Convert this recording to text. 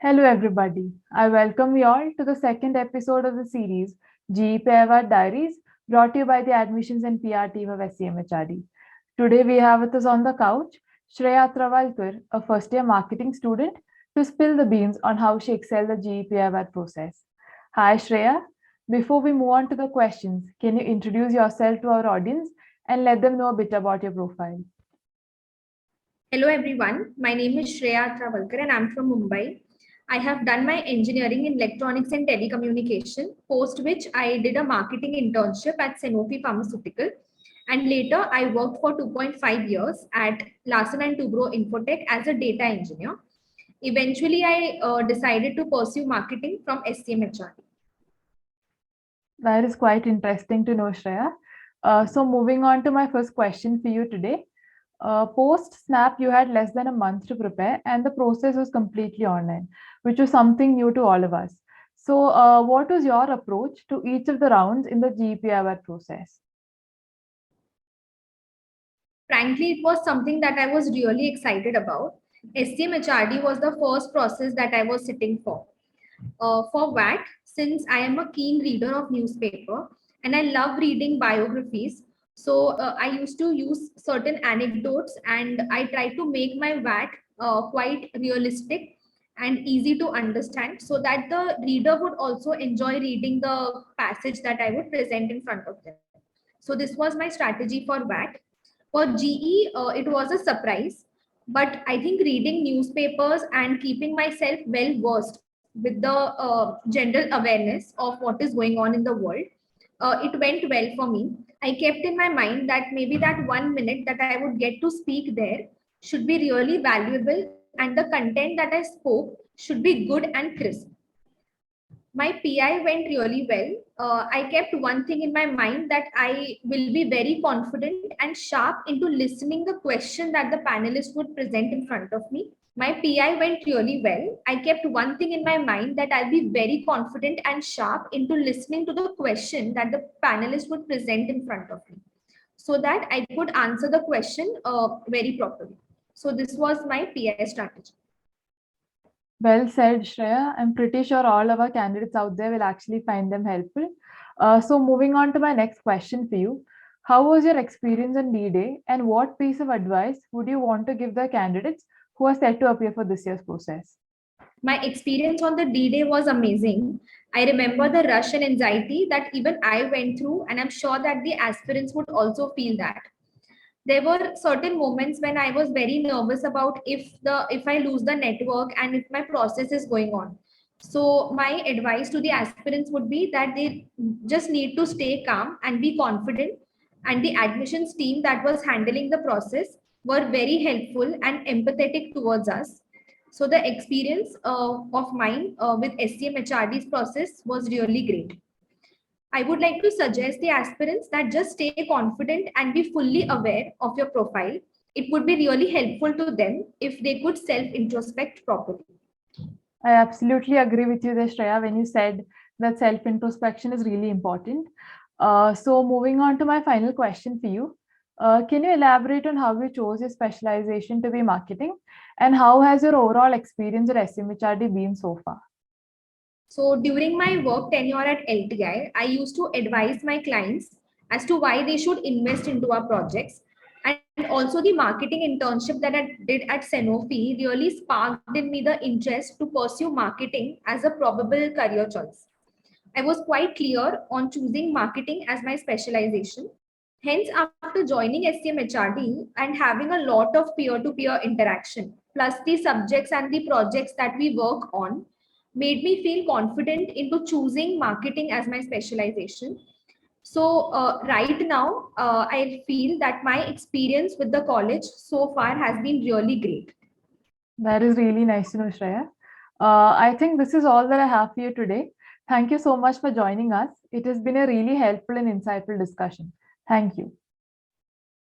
Hello, everybody. I welcome you all to the second episode of the series GEPIWAT Diaries, brought to you by the Admissions and PR team of SCMHRD. Today, we have with us on the couch Shreya Travalkar, a first year marketing student, to spill the beans on how she excelled the GEPIWAT process. Hi, Shreya. Before we move on to the questions, can you introduce yourself to our audience and let them know a bit about your profile? Hello everyone, my name is Shreya Travalkar and I'm from Mumbai. I have done my engineering in electronics and telecommunication, post which I did a marketing internship at Sanofi Pharmaceutical, and later I worked for 2.5 years at Larsen & Toubro Infotech as a data engineer. Eventually, I decided to pursue marketing from SCMHRD. That is quite interesting to know, Shreya. So moving on to my first question for you today. Post Snap, you had less than a month to prepare, and the process was completely online, which was something new to all of us. So, what was your approach to each of the rounds in the GEPIWAT process? Frankly, it was something that I was really excited about. SCMHRD was the first process that I was sitting for. For VAT, since I am a keen reader of newspaper and I love reading biographies, so I used to use certain anecdotes and I try to make my VAT quite realistic and easy to understand so that the reader would also enjoy reading the passage that I would present in front of them. So this was my strategy for VAT. For GE, it was a surprise, but I think reading newspapers and keeping myself well versed with the general awareness of what is going on in the world, it went well for me. I kept in my mind that maybe that 1 minute that I would get to speak there should be really valuable and the content that I spoke should be good and crisp. My PI went really well. I kept one thing in my mind that I will be very confident and sharp into listening the question that the panelist would present in front of me. My PI went really well. I kept one thing in my mind that I'll be very confident and sharp into listening to the question that the panelist would present in front of me so that I could answer the question very properly. So this was my PI strategy. Well said, Shreya. I'm pretty sure all our candidates out there will actually find them helpful. So, moving on to my next question for you. How was your experience on D-Day, and what piece of advice would you want to give the candidates who are set to appear for this year's process? My experience on the D-Day was amazing. I remember the rush and anxiety that even I went through, and I'm sure that the aspirants would also feel that. There were certain moments when I was very nervous about if I lose the network and if my process is going on. So my advice to the aspirants would be that they just need to stay calm and be confident. And the admissions team that was handling the process were very helpful and empathetic towards us. So the experience of mine with SCMHRD's process was really great. I would like to suggest the aspirants that just stay confident and be fully aware of your profile. It would be really helpful to them if they could self-introspect properly. I absolutely agree with you there, Shreya, when you said that self-introspection is really important. So, moving on to my final question for you. Can you elaborate on how you chose your specialization to be marketing, and how has your overall experience at SMHRD been so far? So during my work tenure at LTI, I used to advise my clients as to why they should invest into our projects. And also the marketing internship that I did at Sanofi really sparked in me the interest to pursue marketing as a probable career choice. I was quite clear on choosing marketing as my specialization. Hence, after joining SCMHRD and having a lot of peer-to-peer interaction, plus the subjects and the projects that we work on, made me feel confident into choosing marketing as my specialization. So right now, I feel that my experience with the college so far has been really great. That is really nice to know, Shreya. I think this is all that I have for you today. Thank you so much for joining us. It has been a really helpful and insightful discussion. Thank you.